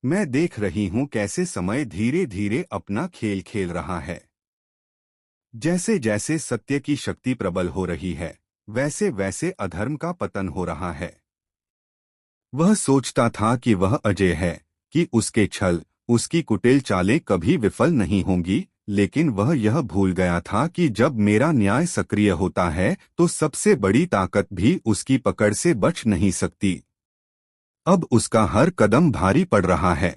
मैं देख रही हूं कैसे समय धीरे धीरे अपना खेल खेल रहा है। जैसे जैसे सत्य की शक्ति प्रबल हो रही है, वैसे वैसे अधर्म का पतन हो रहा है। वह सोचता था कि वह अजय है, कि उसके छल, उसकी कुटिल चालें कभी विफल नहीं होंगी, लेकिन वह यह भूल गया था कि जब मेरा न्याय सक्रिय होता है तो सबसे बड़ी ताकत भी उसकी पकड़ से बच नहीं सकती। अब उसका हर कदम भारी पड़ रहा है।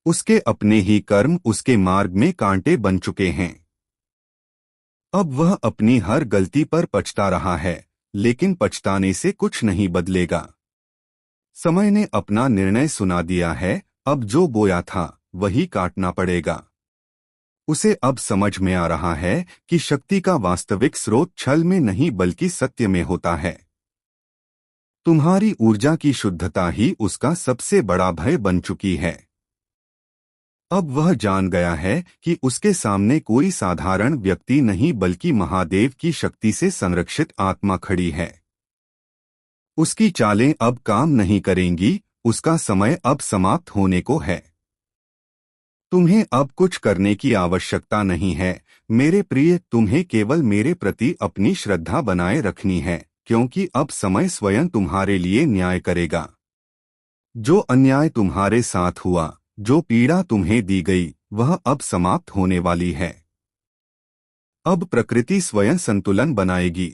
उसके अपने ही कर्म उसके मार्ग में कांटे बन चुके हैं। अब वह अपनी हर गलती पर पछता रहा है, लेकिन पछताने से कुछ नहीं बदलेगा। समय ने अपना निर्णय सुना दिया है, अब जो बोया था वही काटना पड़ेगा। उसे अब समझ में आ रहा है कि शक्ति का वास्तविक स्रोत छल में नहीं बल्कि सत्य में होता है। तुम्हारी ऊर्जा की शुद्धता ही उसका सबसे बड़ा भय बन चुकी है। अब वह जान गया है कि उसके सामने कोई साधारण व्यक्ति नहीं बल्कि महादेव की शक्ति से संरक्षित आत्मा खड़ी है। उसकी चालें अब काम नहीं करेंगी, उसका समय अब समाप्त होने को है। तुम्हें अब कुछ करने की आवश्यकता नहीं है मेरे प्रिय, तुम्हें केवल मेरे प्रति अपनी श्रद्धा बनाए रखनी है, क्योंकि अब समय स्वयं तुम्हारे लिए न्याय करेगा। जो अन्याय तुम्हारे साथ हुआ, जो पीड़ा तुम्हें दी गई, वह अब समाप्त होने वाली है। अब प्रकृति स्वयं संतुलन बनाएगी।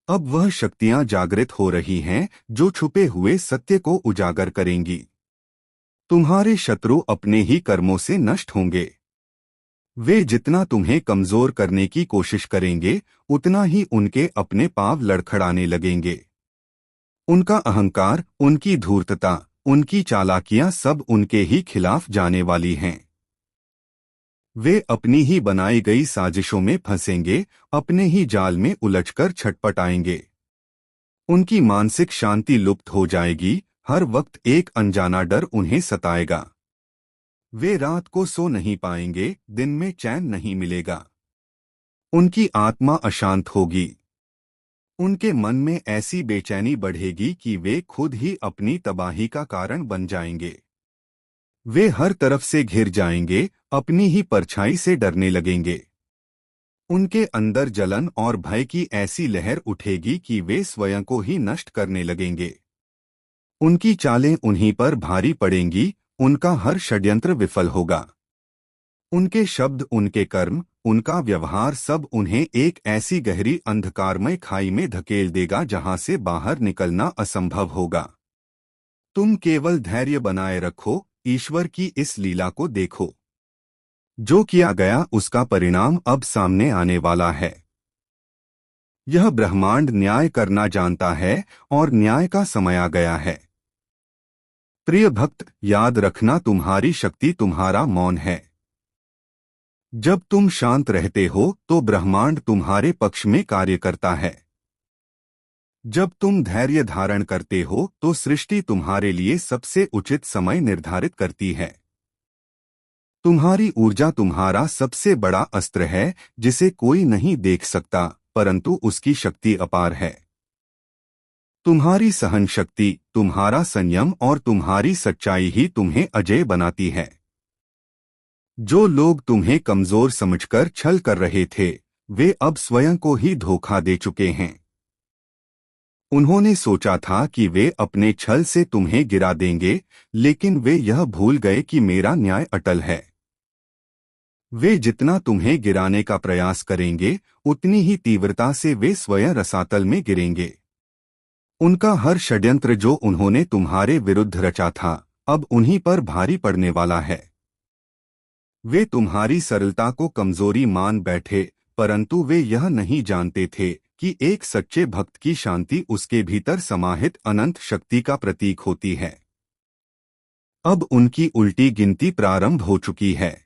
अब वह शक्तियां जागृत हो रही हैं जो छुपे हुए सत्य को उजागर करेंगी। तुम्हारे शत्रु अपने ही कर्मों से नष्ट होंगे। वे जितना तुम्हें कमजोर करने की कोशिश करेंगे, उतना ही उनके अपने पांव लड़खड़ाने लगेंगे। उनका अहंकार, उनकी धूर्तता, उनकी चालाकियां सब उनके ही खिलाफ जाने वाली हैं। वे अपनी ही बनाई गई साजिशों में फंसेंगे, अपने ही जाल में उलझकर छटपटाएंगे। उनकी मानसिक शांति लुप्त हो जाएगी, हर वक्त एक अनजाना डर उन्हें सताएगा। वे रात को सो नहीं पाएंगे, दिन में चैन नहीं मिलेगा। उनकी आत्मा अशांत होगी। उनके मन में ऐसी बेचैनी बढ़ेगी कि वे खुद ही अपनी तबाही का कारण बन जाएंगे। वे हर तरफ से घिर जाएंगे, अपनी ही परछाई से डरने लगेंगे। उनके अंदर जलन और भय की ऐसी लहर उठेगी कि वे स्वयं को ही नष्ट करने लगेंगे। उनकी चालें उन्हीं पर भारी पड़ेंगी, उनका हर षड्यंत्र विफल होगा। उनके शब्द, उनके कर्म, उनका व्यवहार सब उन्हें एक ऐसी गहरी अंधकारमय खाई में धकेल देगा जहां से बाहर निकलना असंभव होगा। तुम केवल धैर्य बनाए रखो, ईश्वर की इस लीला को देखो। जो किया गया उसका परिणाम अब सामने आने वाला है। यह ब्रह्मांड न्याय करना जानता है और न्याय का समय आ गया है। प्रिय भक्त, याद रखना तुम्हारी शक्ति तुम्हारा मौन है। जब तुम शांत रहते हो तो ब्रह्मांड तुम्हारे पक्ष में कार्य करता है। जब तुम धैर्य धारण करते हो तो सृष्टि तुम्हारे लिए सबसे उचित समय निर्धारित करती है। तुम्हारी ऊर्जा तुम्हारा सबसे बड़ा अस्त्र है, जिसे कोई नहीं देख सकता, परंतु उसकी शक्ति अपार है। तुम्हारी सहन शक्ति, तुम्हारा संयम और तुम्हारी सच्चाई ही तुम्हें अजेय बनाती है। जो लोग तुम्हें कमजोर समझकर छल कर रहे थे, वे अब स्वयं को ही धोखा दे चुके हैं। उन्होंने सोचा था कि वे अपने छल से तुम्हें गिरा देंगे, लेकिन वे यह भूल गए कि मेरा न्याय अटल है। वे जितना तुम्हें गिराने का प्रयास करेंगे, उतनी ही तीव्रता से वे स्वयं रसातल में गिरेंगे। उनका हर षड्यंत्र जो उन्होंने तुम्हारे विरुद्ध रचा था, अब उन्हीं पर भारी पड़ने वाला है। वे तुम्हारी सरलता को कमजोरी मान बैठे, परंतु वे यह नहीं जानते थे कि एक सच्चे भक्त की शांति उसके भीतर समाहित अनंत शक्ति का प्रतीक होती है। अब उनकी उल्टी गिनती प्रारंभ हो चुकी है।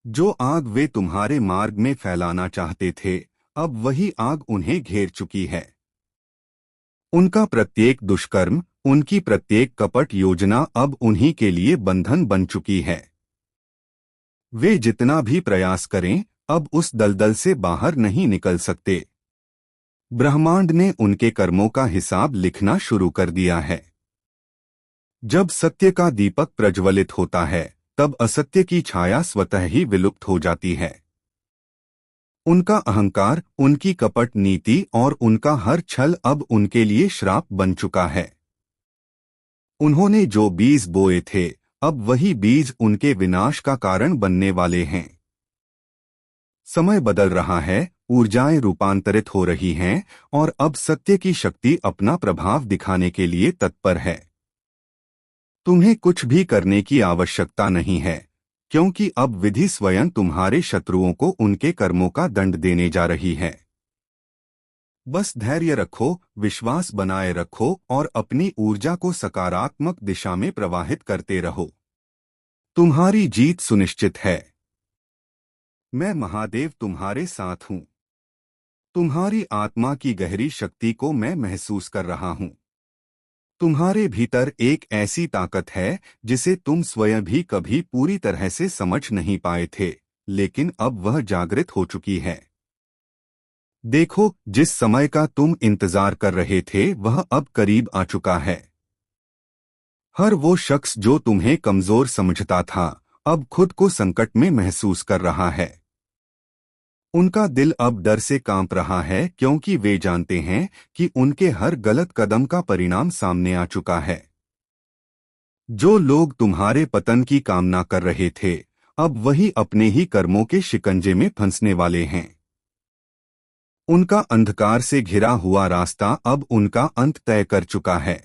जो आग वे तुम्हारे मार्ग में फैलाना चाहते थे, अब वही आग उन्हें घेर चुकी है। उनका प्रत्येक दुष्कर्म, उनकी प्रत्येक कपट योजना अब उन्हीं के लिए बंधन बन चुकी है। वे जितना भी प्रयास करें, अब उस दलदल से बाहर नहीं निकल सकते। ब्रह्मांड ने उनके कर्मों का हिसाब लिखना शुरू कर दिया है। जब सत्य का दीपक प्रज्वलित होता है, तब असत्य की छाया स्वतः ही विलुप्त हो जाती है। उनका अहंकार, उनकी कपट नीति और उनका हर छल अब उनके लिए श्राप बन चुका है। उन्होंने जो बीज बोए थे, अब वही बीज उनके विनाश का कारण बनने वाले हैं। समय बदल रहा है, ऊर्जाएं रूपांतरित हो रही हैं और अब सत्य की शक्ति अपना प्रभाव दिखाने के लिए तत्पर है। तुम्हें कुछ भी करने की आवश्यकता नहीं है, क्योंकि अब विधि स्वयं तुम्हारे शत्रुओं को उनके कर्मों का दंड देने जा रही है। बस धैर्य रखो, विश्वास बनाए रखो और अपनी ऊर्जा को सकारात्मक दिशा में प्रवाहित करते रहो। तुम्हारी जीत सुनिश्चित है। मैं महादेव तुम्हारे साथ हूँ। तुम्हारी आत्मा की गहरी शक्ति को मैं महसूस कर रहा हूँ। तुम्हारे भीतर एक ऐसी ताकत है जिसे तुम स्वयं भी कभी पूरी तरह से समझ नहीं पाए थे, लेकिन अब वह जागृत हो चुकी है। देखो, जिस समय का तुम इंतजार कर रहे थे वह अब करीब आ चुका है। हर वो शख्स जो तुम्हें कमजोर समझता था, अब खुद को संकट में महसूस कर रहा है। उनका दिल अब डर से कांप रहा है, क्योंकि वे जानते हैं कि उनके हर गलत कदम का परिणाम सामने आ चुका है। जो लोग तुम्हारे पतन की कामना कर रहे थे, अब वही अपने ही कर्मों के शिकंजे में फंसने वाले हैं। उनका अंधकार से घिरा हुआ रास्ता अब उनका अंत तय कर चुका है।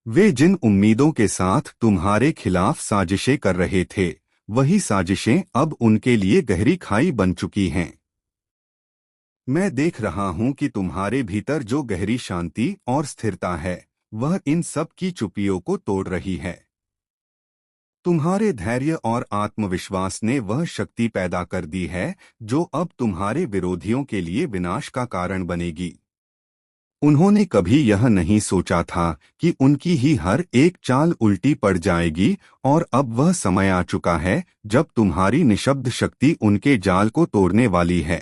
वे जिन उम्मीदों के साथ तुम्हारे खिलाफ साजिशें कर रहे थे, वही साजिशें अब उनके लिए गहरी खाई बन चुकी हैं। मैं देख रहा हूं कि तुम्हारे भीतर जो गहरी शांति और स्थिरता है, वह इन सब की चुप्पियों को तोड़ रही है। तुम्हारे धैर्य और आत्मविश्वास ने वह शक्ति पैदा कर दी है जो अब तुम्हारे विरोधियों के लिए विनाश का कारण बनेगी। उन्होंने कभी यह नहीं सोचा था कि उनकी ही हर एक चाल उल्टी पड़ जाएगी, और अब वह समय आ चुका है जब तुम्हारी निशब्द शक्ति उनके जाल को तोड़ने वाली है।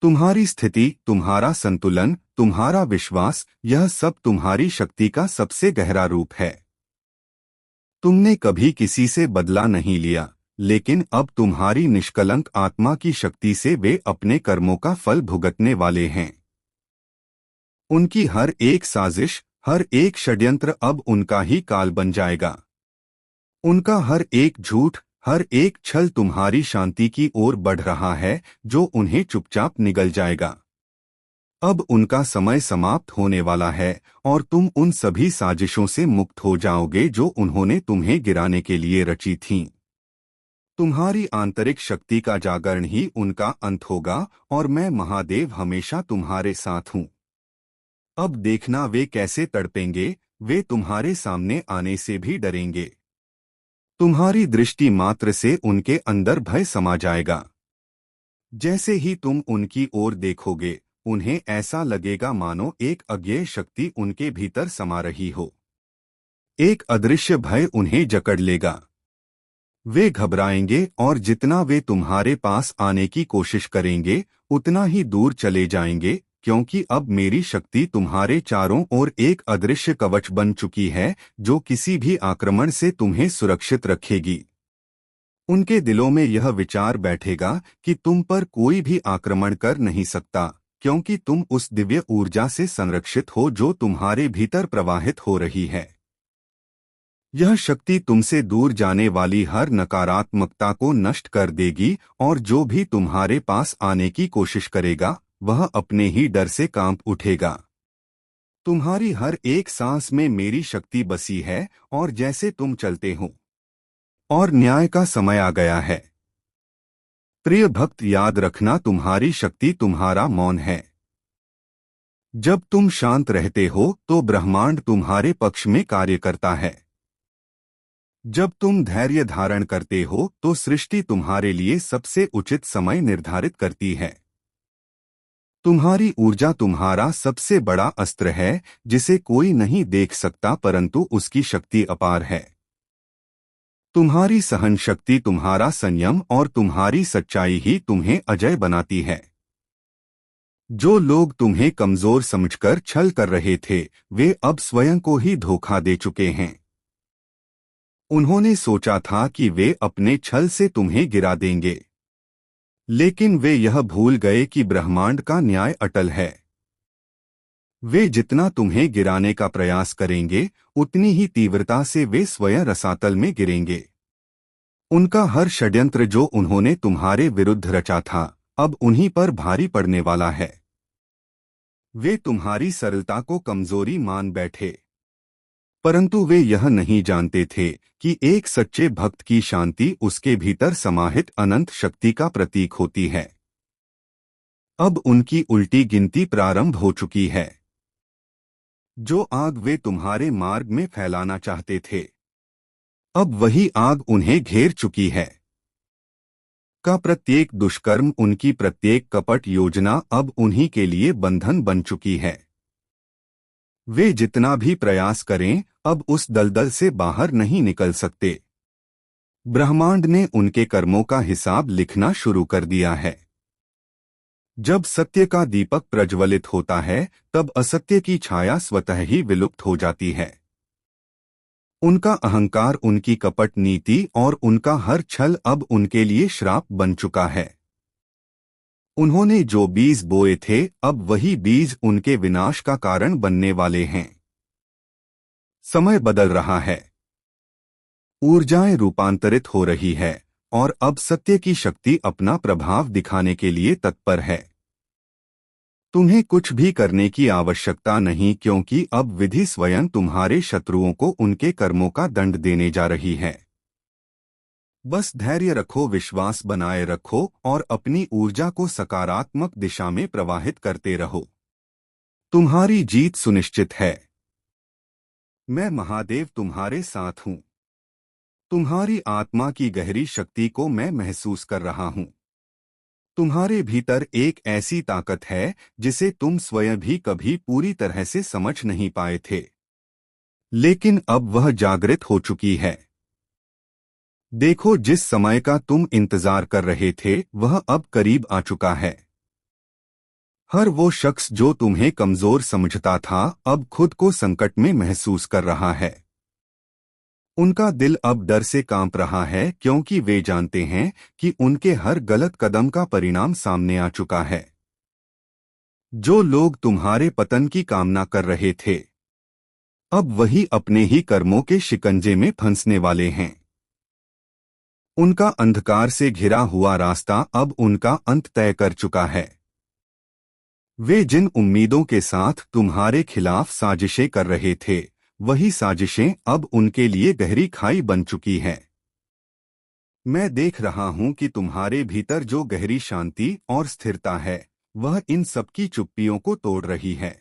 तुम्हारी स्थिति, तुम्हारा संतुलन, तुम्हारा विश्वास, यह सब तुम्हारी शक्ति का सबसे गहरा रूप है। तुमने कभी किसी से बदला नहीं लिया, लेकिन अब तुम्हारी निष्कलंक आत्मा की शक्ति से वे अपने कर्मों का फल भुगतने वाले हैं। उनकी हर एक साजिश, हर एक षड्यंत्र अब उनका ही काल बन जाएगा। उनका हर एक झूठ, हर एक छल तुम्हारी शांति की ओर बढ़ रहा है, जो उन्हें चुपचाप निगल जाएगा। अब उनका समय समाप्त होने वाला है और तुम उन सभी साजिशों से मुक्त हो जाओगे जो उन्होंने तुम्हें गिराने के लिए रची थीं। तुम्हारी आंतरिक शक्ति का जागरण ही उनका अंत होगा, और मैं महादेव हमेशा तुम्हारे साथ हूँ। अब देखना वे कैसे तड़पेंगे, वे तुम्हारे सामने आने से भी डरेंगे। तुम्हारी दृष्टि मात्र से उनके अंदर भय समा जाएगा। जैसे ही तुम उनकी ओर देखोगे, उन्हें ऐसा लगेगा मानो एक अज्ञेय शक्ति उनके भीतर समा रही हो। एक अदृश्य भय उन्हें जकड़ लेगा। वे घबराएंगे और जितना वे तुम्हारे पास आने की कोशिश करेंगे, उतना ही दूर चले जाएंगे, क्योंकि अब मेरी शक्ति तुम्हारे चारों ओर एक अदृश्य कवच बन चुकी है जो किसी भी आक्रमण से तुम्हें सुरक्षित रखेगी। उनके दिलों में यह विचार बैठेगा कि तुम पर कोई भी आक्रमण कर नहीं सकता, क्योंकि तुम उस दिव्य ऊर्जा से संरक्षित हो जो तुम्हारे भीतर प्रवाहित हो रही है। यह शक्ति तुमसे दूर जाने वाली हर नकारात्मकता को नष्ट कर देगी, और जो भी तुम्हारे पास आने की कोशिश करेगा, वह अपने ही डर से कांप उठेगा। तुम्हारी हर एक सांस में मेरी शक्ति बसी है, और जैसे तुम चलते हो और न्याय का समय आ गया है। प्रिय भक्त, याद रखना, तुम्हारी शक्ति तुम्हारा मौन है। जब तुम शांत रहते हो तो ब्रह्मांड तुम्हारे पक्ष में कार्य करता है। जब तुम धैर्य धारण करते हो तो सृष्टि तुम्हारे लिए सबसे उचित समय निर्धारित करती है। तुम्हारी ऊर्जा तुम्हारा सबसे बड़ा अस्त्र है, जिसे कोई नहीं देख सकता, परंतु उसकी शक्ति अपार है। तुम्हारी सहन शक्ति, तुम्हारा संयम और तुम्हारी सच्चाई ही तुम्हें अजय बनाती है। जो लोग तुम्हें कमजोर समझकर छल कर रहे थे, वे अब स्वयं को ही धोखा दे चुके हैं। उन्होंने सोचा था कि वे अपने छल से तुम्हें गिरा देंगे, लेकिन वे यह भूल गए कि ब्रह्मांड का न्याय अटल है। वे जितना तुम्हें गिराने का प्रयास करेंगे, उतनी ही तीव्रता से वे स्वयं रसातल में गिरेंगे। उनका हर षड्यंत्र जो उन्होंने तुम्हारे विरुद्ध रचा था, अब उन्हीं पर भारी पड़ने वाला है। वे तुम्हारी सरलता को कमजोरी मान बैठे, परंतु वे यह नहीं जानते थे कि एक सच्चे भक्त की शांति उसके भीतर समाहित अनंत शक्ति का प्रतीक होती है। अब उनकी उल्टी गिनती प्रारंभ हो चुकी है। जो आग वे तुम्हारे मार्ग में फैलाना चाहते थे, अब वही आग उन्हें घेर चुकी है। का प्रत्येक दुष्कर्म, उनकी प्रत्येक कपट योजना अब उन्हीं के लिए बंधन बन चुकी है। वे जितना भी प्रयास करें, अब उस दलदल से बाहर नहीं निकल सकते। ब्रह्मांड ने उनके कर्मों का हिसाब लिखना शुरू कर दिया है। जब सत्य का दीपक प्रज्वलित होता है, तब असत्य की छाया स्वतः ही विलुप्त हो जाती है। उनका अहंकार, उनकी कपट नीति और उनका हर छल अब उनके लिए श्राप बन चुका है। उन्होंने जो बीज बोए थे, अब वही बीज उनके विनाश का कारण बनने वाले हैं। समय बदल रहा है, ऊर्जाएं रूपांतरित हो रही है और अब सत्य की शक्ति अपना प्रभाव दिखाने के लिए तत्पर है। तुम्हें कुछ भी करने की आवश्यकता नहीं, क्योंकि अब विधि स्वयं तुम्हारे शत्रुओं को उनके कर्मों का दंड देने जा रही है। बस धैर्य रखो, विश्वास बनाए रखो और अपनी ऊर्जा को सकारात्मक दिशा में प्रवाहित करते रहो। तुम्हारी जीत सुनिश्चित है। मैं महादेव तुम्हारे साथ हूँ। तुम्हारी आत्मा की गहरी शक्ति को मैं महसूस कर रहा हूँ। तुम्हारे भीतर एक ऐसी ताकत है जिसे तुम स्वयं भी कभी पूरी तरह से समझ नहीं पाए थे, लेकिन अब वह जागृत हो चुकी है। देखो, जिस समय का तुम इंतजार कर रहे थे, वह अब करीब आ चुका है। हर वो शख्स जो तुम्हें कमजोर समझता था, अब खुद को संकट में महसूस कर रहा है। उनका दिल अब डर से कांप रहा है, क्योंकि वे जानते हैं कि उनके हर गलत कदम का परिणाम सामने आ चुका है। जो लोग तुम्हारे पतन की कामना कर रहे थे, अब वही अपने ही कर्मों के शिकंजे में फंसने वाले हैं। उनका अंधकार से घिरा हुआ रास्ता अब उनका अंत तय कर चुका है। वे जिन उम्मीदों के साथ तुम्हारे खिलाफ साजिशें कर रहे थे, वही साजिशें अब उनके लिए गहरी खाई बन चुकी हैं। मैं देख रहा हूं कि तुम्हारे भीतर जो गहरी शांति और स्थिरता है, वह इन सबकी चुप्पियों को तोड़ रही है।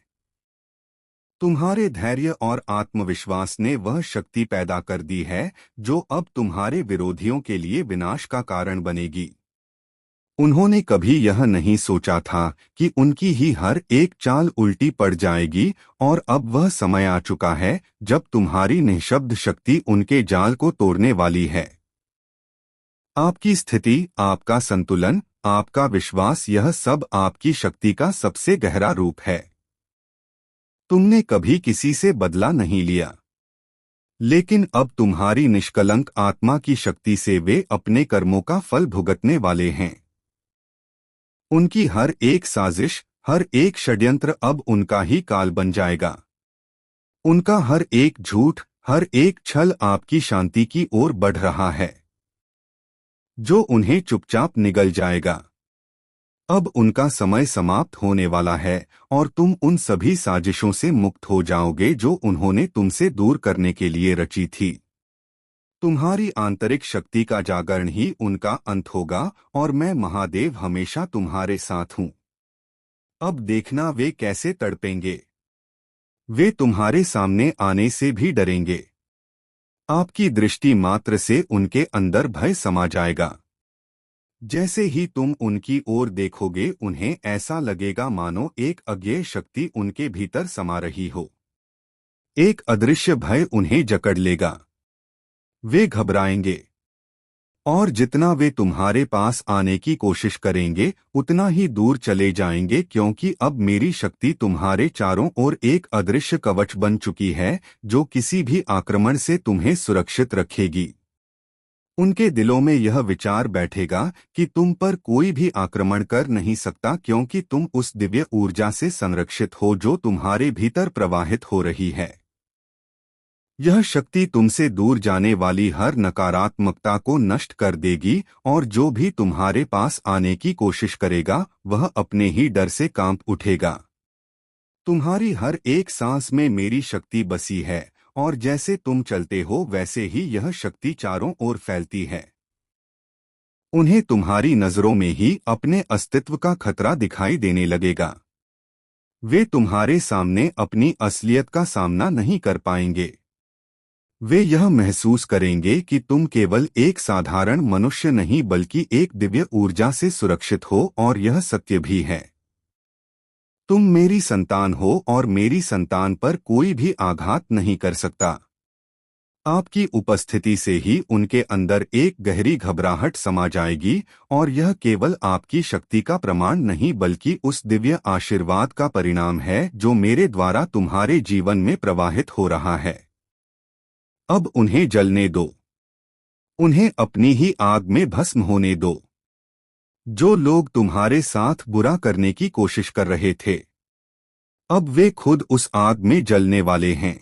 तुम्हारे धैर्य और आत्मविश्वास ने वह शक्ति पैदा कर दी है जो अब तुम्हारे विरोधियों के लिए विनाश का कारण बनेगी। उन्होंने कभी यह नहीं सोचा था कि उनकी ही हर एक चाल उल्टी पड़ जाएगी, और अब वह समय आ चुका है जब तुम्हारी निःशब्द शक्ति उनके जाल को तोड़ने वाली है। आपकी स्थिति, आपका संतुलन, आपका विश्वास, यह सब आपकी शक्ति का सबसे गहरा रूप है। तुमने कभी किसी से बदला नहीं लिया, लेकिन अब तुम्हारी निष्कलंक आत्मा की शक्ति से वे अपने कर्मों का फल भुगतने वाले हैं। उनकी हर एक साजिश, हर एक षड्यंत्र अब उनका ही काल बन जाएगा। उनका हर एक झूठ, हर एक छल आपकी शांति की ओर बढ़ रहा है, जो उन्हें चुपचाप निगल जाएगा। अब उनका समय समाप्त होने वाला है और तुम उन सभी साजिशों से मुक्त हो जाओगे जो उन्होंने तुमसे दूर करने के लिए रची थी। तुम्हारी आंतरिक शक्ति का जागरण ही उनका अंत होगा, और मैं महादेव हमेशा तुम्हारे साथ हूँ। अब देखना वे कैसे तड़पेंगे। वे तुम्हारे सामने आने से भी डरेंगे। आपकी दृष्टि मात्र से उनके अंदर भय समा जाएगा। जैसे ही तुम उनकी ओर देखोगे, उन्हें ऐसा लगेगा मानो एक अज्ञेय शक्ति उनके भीतर समा रही हो। एक अदृश्य भय उन्हें जकड़ लेगा। वे घबराएंगे, और जितना वे तुम्हारे पास आने की कोशिश करेंगे उतना ही दूर चले जाएंगे, क्योंकि अब मेरी शक्ति तुम्हारे चारों ओर एक अदृश्य कवच बन चुकी है जो किसी भी आक्रमण से तुम्हें सुरक्षित रखेगी। उनके दिलों में यह विचार बैठेगा कि तुम पर कोई भी आक्रमण कर नहीं सकता, क्योंकि तुम उस दिव्य ऊर्जा से संरक्षित हो जो तुम्हारे भीतर प्रवाहित हो रही है। यह शक्ति तुमसे दूर जाने वाली हर नकारात्मकता को नष्ट कर देगी, और जो भी तुम्हारे पास आने की कोशिश करेगा वह अपने ही डर से कांप उठेगा। तुम्हारी हर एक सांस में मेरी शक्ति बसी है, और जैसे तुम चलते हो वैसे ही यह शक्ति चारों ओर फैलती है। उन्हें तुम्हारी नजरों में ही अपने अस्तित्व का खतरा दिखाई देने लगेगा। वे तुम्हारे सामने अपनी असलियत का सामना नहीं कर पाएंगे। वे यह महसूस करेंगे कि तुम केवल एक साधारण मनुष्य नहीं बल्कि एक दिव्य ऊर्जा से सुरक्षित हो, और यह सत्य भी है। तुम मेरी संतान हो और मेरी संतान पर कोई भी आघात नहीं कर सकता। आपकी उपस्थिति से ही उनके अंदर एक गहरी घबराहट समा जाएगी, और यह केवल आपकी शक्ति का प्रमाण नहीं बल्कि उस दिव्य आशीर्वाद का परिणाम है जो मेरे द्वारा तुम्हारे जीवन में प्रवाहित हो रहा है। अब उन्हें जलने दो। उन्हें अपनी ही आग में भस्म होने दो। जो लोग तुम्हारे साथ बुरा करने की कोशिश कर रहे थे, अब वे खुद उस आग में जलने वाले हैं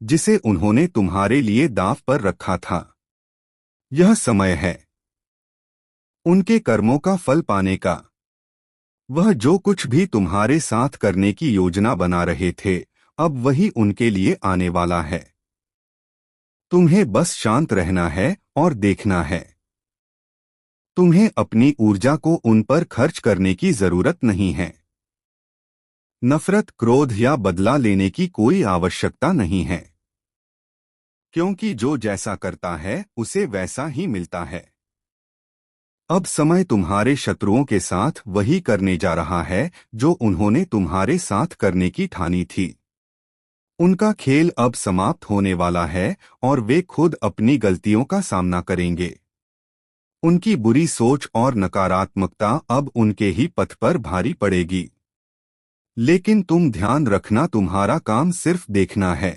जिसे उन्होंने तुम्हारे लिए दांव पर रखा था। यह समय है उनके कर्मों का फल पाने का। वह जो कुछ भी तुम्हारे साथ करने की योजना बना रहे थे, अब वही उनके लिए आने वाला है। तुम्हें बस शांत रहना है और देखना है। तुम्हें अपनी ऊर्जा को उन पर खर्च करने की जरूरत नहीं है। नफरत, क्रोध या बदला लेने की कोई आवश्यकता नहीं है, क्योंकि जो जैसा करता है उसे वैसा ही मिलता है। अब समय तुम्हारे शत्रुओं के साथ वही करने जा रहा है जो उन्होंने तुम्हारे साथ करने की ठानी थी। उनका खेल अब समाप्त होने वाला है, और वे खुद अपनी गलतियों का सामना करेंगे। उनकी बुरी सोच और नकारात्मकता अब उनके ही पथ पर भारी पड़ेगी। लेकिन तुम ध्यान रखना, तुम्हारा काम सिर्फ देखना है।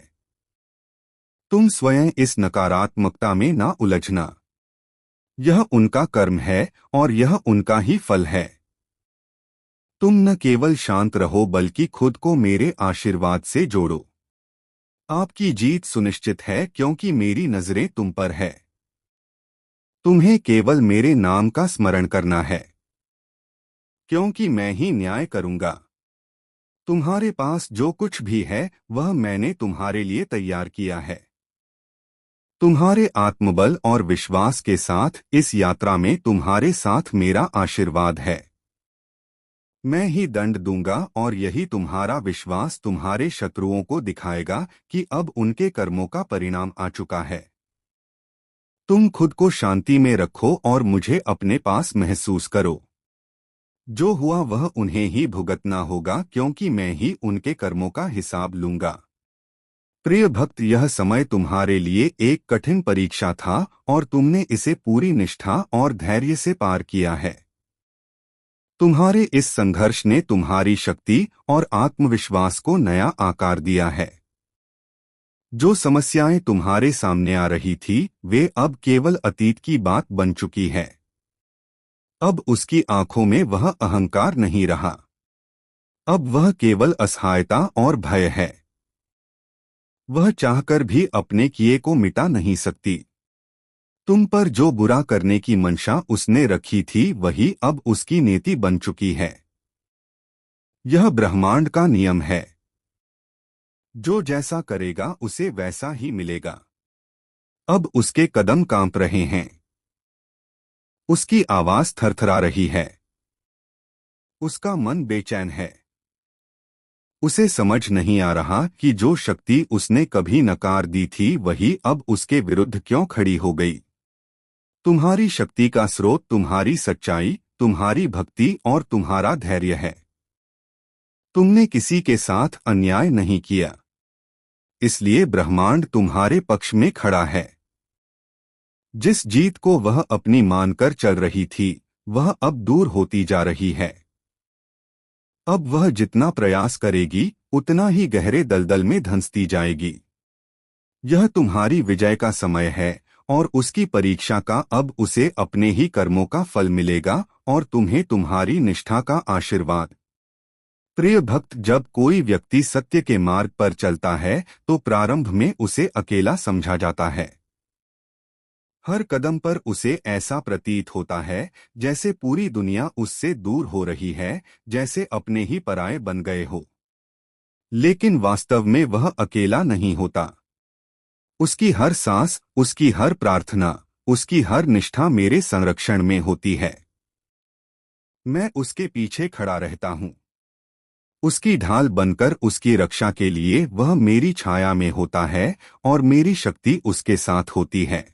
तुम स्वयं इस नकारात्मकता में ना उलझना। यह उनका कर्म है और यह उनका ही फल है। तुम न केवल शांत रहो बल्कि खुद को मेरे आशीर्वाद से जोड़ो। आपकी जीत सुनिश्चित है, क्योंकि मेरी नजरें तुम पर है। तुम्हें केवल मेरे नाम का स्मरण करना है, क्योंकि मैं ही न्याय करूंगा। तुम्हारे पास जो कुछ भी है वह मैंने तुम्हारे लिए तैयार किया है। तुम्हारे आत्मबल और विश्वास के साथ इस यात्रा में तुम्हारे साथ मेरा आशीर्वाद है। मैं ही दंड दूंगा, और यही तुम्हारा विश्वास तुम्हारे शत्रुओं को दिखाएगा कि अब उनके कर्मों का परिणाम आ चुका है। तुम खुद को शांति में रखो और मुझे अपने पास महसूस करो। जो हुआ वह उन्हें ही भुगतना होगा, क्योंकि मैं ही उनके कर्मों का हिसाब लूंगा। प्रिय भक्त, यह समय तुम्हारे लिए एक कठिन परीक्षा था, और तुमने इसे पूरी निष्ठा और धैर्य से पार किया है। तुम्हारे इस संघर्ष ने तुम्हारी शक्ति और आत्मविश्वास को नया आकार दिया है। जो समस्याएं तुम्हारे सामने आ रही थी वे अब केवल अतीत की बात बन चुकी है। अब उसकी आंखों में वह अहंकार नहीं रहा। अब वह केवल असहायता और भय है। वह चाहकर भी अपने किए को मिटा नहीं सकती। तुम पर जो बुरा करने की मंशा उसने रखी थी वही अब उसकी नीति बन चुकी है। यह ब्रह्मांड का नियम है। जो जैसा करेगा उसे वैसा ही मिलेगा। अब उसके कदम कांप रहे हैं। उसकी आवाज थरथरा रही है। उसका मन बेचैन है। उसे समझ नहीं आ रहा कि जो शक्ति उसने कभी नकार दी थी वही अब उसके विरुद्ध क्यों खड़ी हो गई। तुम्हारी शक्ति का स्रोत तुम्हारी सच्चाई, तुम्हारी भक्ति और तुम्हारा धैर्य है। तुमने किसी के साथ अन्याय नहीं किया, इसलिए ब्रह्मांड तुम्हारे पक्ष में खड़ा है। जिस जीत को वह अपनी मानकर चल रही थी, वह अब दूर होती जा रही है। अब वह जितना प्रयास करेगी, उतना ही गहरे दलदल में धंसती जाएगी। यह तुम्हारी विजय का समय है और उसकी परीक्षा का अब उसे अपने ही कर्मों का फल मिलेगा और तुम्हें तुम्हारी निष्ठा का आशीर्वाद। प्रिय भक्त, जब कोई व्यक्ति सत्य के मार्ग पर चलता है तो प्रारंभ में उसे अकेला समझा जाता है। हर कदम पर उसे ऐसा प्रतीत होता है जैसे पूरी दुनिया उससे दूर हो रही है, जैसे अपने ही पराये बन गए हो। लेकिन वास्तव में वह अकेला नहीं होता। उसकी हर सांस, उसकी हर प्रार्थना, उसकी हर निष्ठा मेरे संरक्षण में होती है। मैं उसके पीछे खड़ा रहता हूँ। उसकी ढाल बनकर उसकी रक्षा के लिए वह मेरी छाया में होता है और मेरी शक्ति उसके साथ होती है।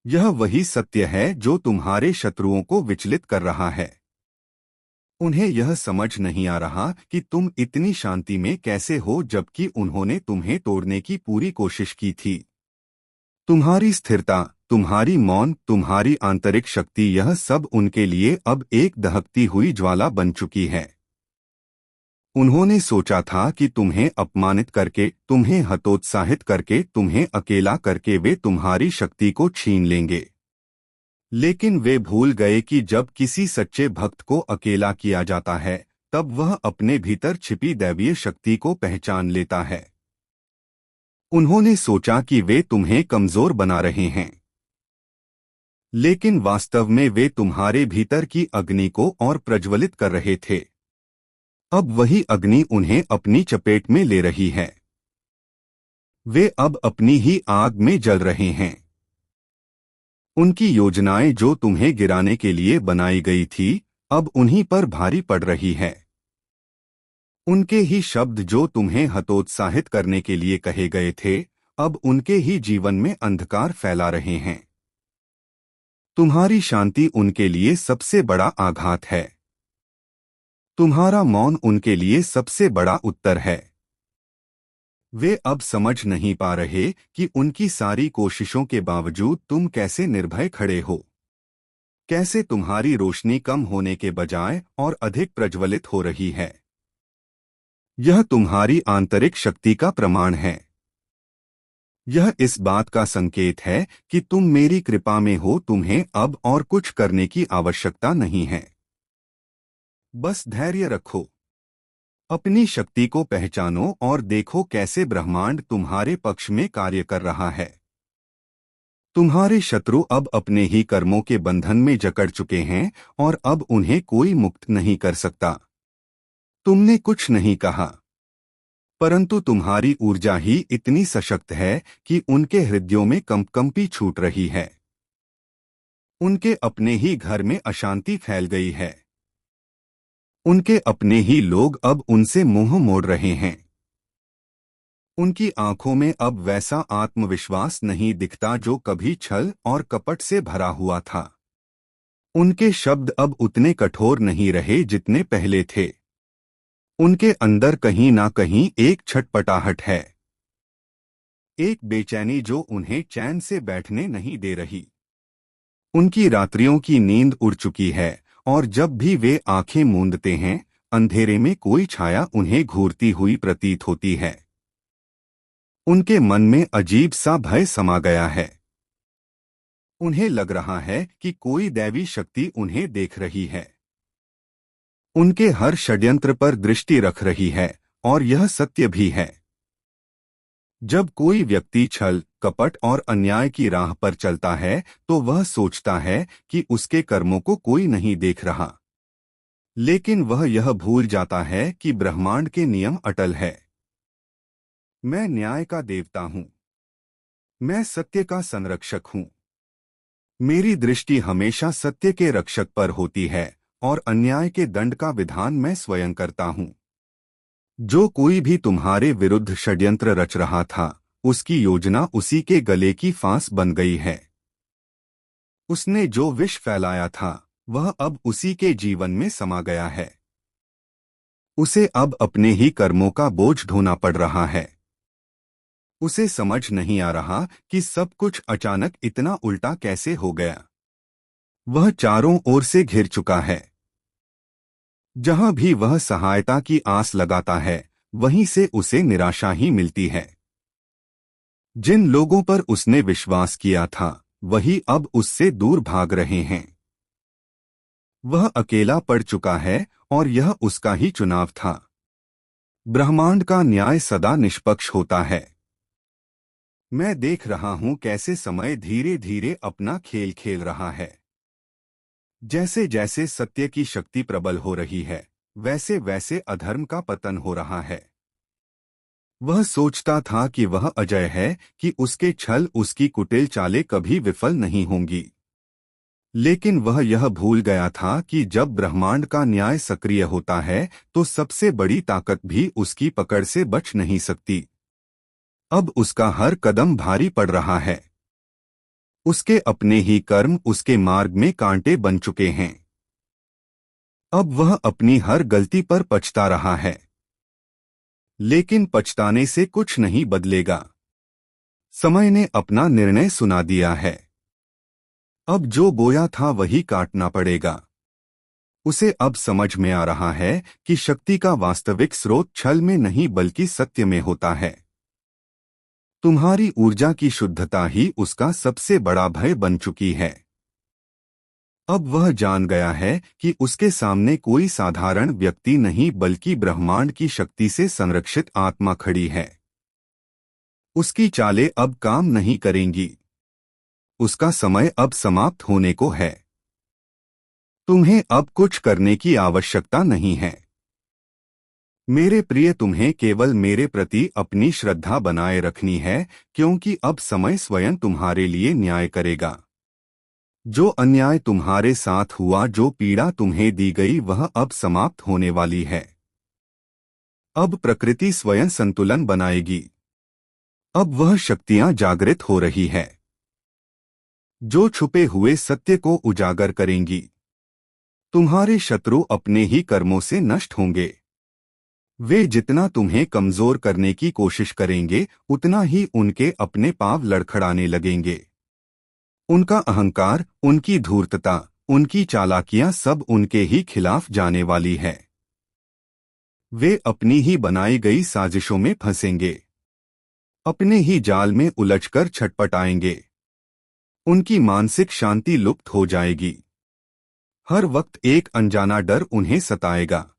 यह वही सत्य है जो तुम्हारे शत्रुओं को विचलित कर रहा है। उन्हें यह समझ नहीं आ रहा कि तुम इतनी शांति में कैसे हो, जबकि उन्होंने तुम्हें तोड़ने की पूरी कोशिश की थी। तुम्हारी स्थिरता, तुम्हारी मौन, तुम्हारी आंतरिक शक्ति, यह सब उनके लिए अब एक दहकती हुई ज्वाला बन चुकी है। उन्होंने सोचा था कि तुम्हें अपमानित करके, तुम्हें हतोत्साहित करके, तुम्हें अकेला करके वे तुम्हारी शक्ति को छीन लेंगे। लेकिन वे भूल गए कि जब किसी सच्चे भक्त को अकेला किया जाता है, तब वह अपने भीतर छिपी दैवीय शक्ति को पहचान लेता है। उन्होंने सोचा कि वे तुम्हें कमजोर बना रहे हैं, लेकिन वास्तव में वे तुम्हारे भीतर की अग्नि को और प्रज्वलित कर रहे थे। अब वही अग्नि उन्हें अपनी चपेट में ले रही है। वे अब अपनी ही आग में जल रहे हैं। उनकी योजनाएं जो तुम्हें गिराने के लिए बनाई गई थी, अब उन्हीं पर भारी पड़ रही है। उनके ही शब्द जो तुम्हें हतोत्साहित करने के लिए कहे गए थे, अब उनके ही जीवन में अंधकार फैला रहे हैं। तुम्हारी शांति उनके लिए सबसे बड़ा आघात है। तुम्हारा मौन उनके लिए सबसे बड़ा उत्तर है। वे अब समझ नहीं पा रहे कि उनकी सारी कोशिशों के बावजूद तुम कैसे निर्भय खड़े हो, कैसे तुम्हारी रोशनी कम होने के बजाय और अधिक प्रज्वलित हो रही है। यह तुम्हारी आंतरिक शक्ति का प्रमाण है। यह इस बात का संकेत है कि तुम मेरी कृपा में हो, तुम्हें अब और कुछ करने की आवश्यकता नहीं है। बस धैर्य रखो, अपनी शक्ति को पहचानो और देखो कैसे ब्रह्मांड तुम्हारे पक्ष में कार्य कर रहा है। तुम्हारे शत्रु अब अपने ही कर्मों के बंधन में जकड़ चुके हैं और अब उन्हें कोई मुक्त नहीं कर सकता। तुमने कुछ नहीं कहा, परंतु तुम्हारी ऊर्जा ही इतनी सशक्त है कि उनके हृदयों में कंपकंपी छूट रही है। उनके अपने ही घर में अशांति फैल गई है। उनके अपने ही लोग अब उनसे मुंह मोड़ रहे हैं। उनकी आंखों में अब वैसा आत्मविश्वास नहीं दिखता जो कभी छल और कपट से भरा हुआ था। उनके शब्द अब उतने कठोर नहीं रहे जितने पहले थे। उनके अंदर कहीं ना कहीं एक छटपटाहट है, एक बेचैनी जो उन्हें चैन से बैठने नहीं दे रही। उनकी रात्रियों की नींद उड़ चुकी है और जब भी वे आंखें मूंदते हैं, अंधेरे में कोई छाया उन्हें घूरती हुई प्रतीत होती है। उनके मन में अजीब सा भय समा गया है। उन्हें लग रहा है कि कोई दैवी शक्ति उन्हें देख रही है, उनके हर षड्यंत्र पर दृष्टि रख रही है, और यह सत्य भी है। जब कोई व्यक्ति छल, कपट और अन्याय की राह पर चलता है तो वह सोचता है कि उसके कर्मों को कोई नहीं देख रहा, लेकिन वह यह भूल जाता है कि ब्रह्मांड के नियम अटल है। मैं न्याय का देवता हूँ, मैं सत्य का संरक्षक हूँ। मेरी दृष्टि हमेशा सत्य के रक्षक पर होती है और अन्याय के दंड का विधान मैं स्वयं करता हूँ। जो कोई भी तुम्हारे विरुद्ध षड्यंत्र रच रहा था, उसकी योजना उसी के गले की फांस बन गई है। उसने जो विष फैलाया था, वह अब उसी के जीवन में समा गया है। उसे अब अपने ही कर्मों का बोझ ढोना पड़ रहा है। उसे समझ नहीं आ रहा कि सब कुछ अचानक इतना उल्टा कैसे हो गया। वह चारों ओर से घिर चुका है। जहां भी वह सहायता की आस लगाता है, वहीं से उसे निराशा ही मिलती है। जिन लोगों पर उसने विश्वास किया था, वही अब उससे दूर भाग रहे हैं। वह अकेला पड़ चुका है और यह उसका ही चुनाव था। ब्रह्मांड का न्याय सदा निष्पक्ष होता है। मैं देख रहा हूं कैसे समय धीरे धीरे अपना खेल खेल रहा है। जैसे जैसे सत्य की शक्ति प्रबल हो रही है, वैसे वैसे अधर्म का पतन हो रहा है। वह सोचता था कि वह अजय है, कि उसके छल, उसकी कुटिल चालें कभी विफल नहीं होंगी। लेकिन वह यह भूल गया था कि जब ब्रह्मांड का न्याय सक्रिय होता है, तो सबसे बड़ी ताकत भी उसकी पकड़ से बच नहीं सकती। अब उसका हर कदम भारी पड़ रहा है। उसके अपने ही कर्म उसके मार्ग में कांटे बन चुके हैं। अब वह अपनी हर गलती पर पछता रहा है। लेकिन पछताने से कुछ नहीं बदलेगा। समय ने अपना निर्णय सुना दिया है। अब जो बोया था वही काटना पड़ेगा। उसे अब समझ में आ रहा है कि शक्ति का वास्तविक स्रोत छल में नहीं बल्कि सत्य में होता है। तुम्हारी ऊर्जा की शुद्धता ही उसका सबसे बड़ा भय बन चुकी है। अब वह जान गया है कि उसके सामने कोई साधारण व्यक्ति नहीं बल्कि ब्रह्मांड की शक्ति से संरक्षित आत्मा खड़ी है। उसकी चालें अब काम नहीं करेंगी। उसका समय अब समाप्त होने को है। तुम्हें अब कुछ करने की आवश्यकता नहीं है। मेरे प्रिय, तुम्हें केवल मेरे प्रति अपनी श्रद्धा बनाए रखनी है, क्योंकि अब समय स्वयं तुम्हारे लिए न्याय करेगा। जो अन्याय तुम्हारे साथ हुआ, जो पीड़ा तुम्हें दी गई, वह अब समाप्त होने वाली है। अब प्रकृति स्वयं संतुलन बनाएगी। अब वह शक्तियां जागृत हो रही है, जो छुपे हुए सत्य को उजागर करेंगी। तुम्हारे शत्रु अपने ही कर्मों से नष्ट होंगे। वे जितना तुम्हें कमजोर करने की कोशिश करेंगे, उतना ही उनके अपने पांव लड़खड़ाने लगेंगे। उनका अहंकार, उनकी धूर्तता, उनकी चालाकियां सब उनके ही खिलाफ जाने वाली है। वे अपनी ही बनाई गई साजिशों में फंसेंगे, अपने ही जाल में उलझकर छटपटाएंगे। उनकी मानसिक शांति लुप्त हो जाएगी। हर वक्त एक अनजाना डर उन्हें सताएगा।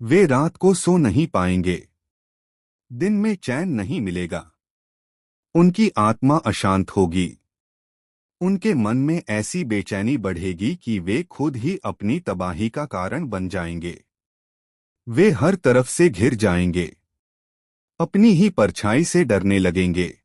वे रात को सो नहीं पाएंगे। दिन में चैन नहीं मिलेगा। उनकी आत्मा अशांत होगी। उनके मन में ऐसी बेचैनी बढ़ेगी कि वे खुद ही अपनी तबाही का कारण बन जाएंगे। वे हर तरफ से घिर जाएंगे। अपनी ही परछाई से डरने लगेंगे।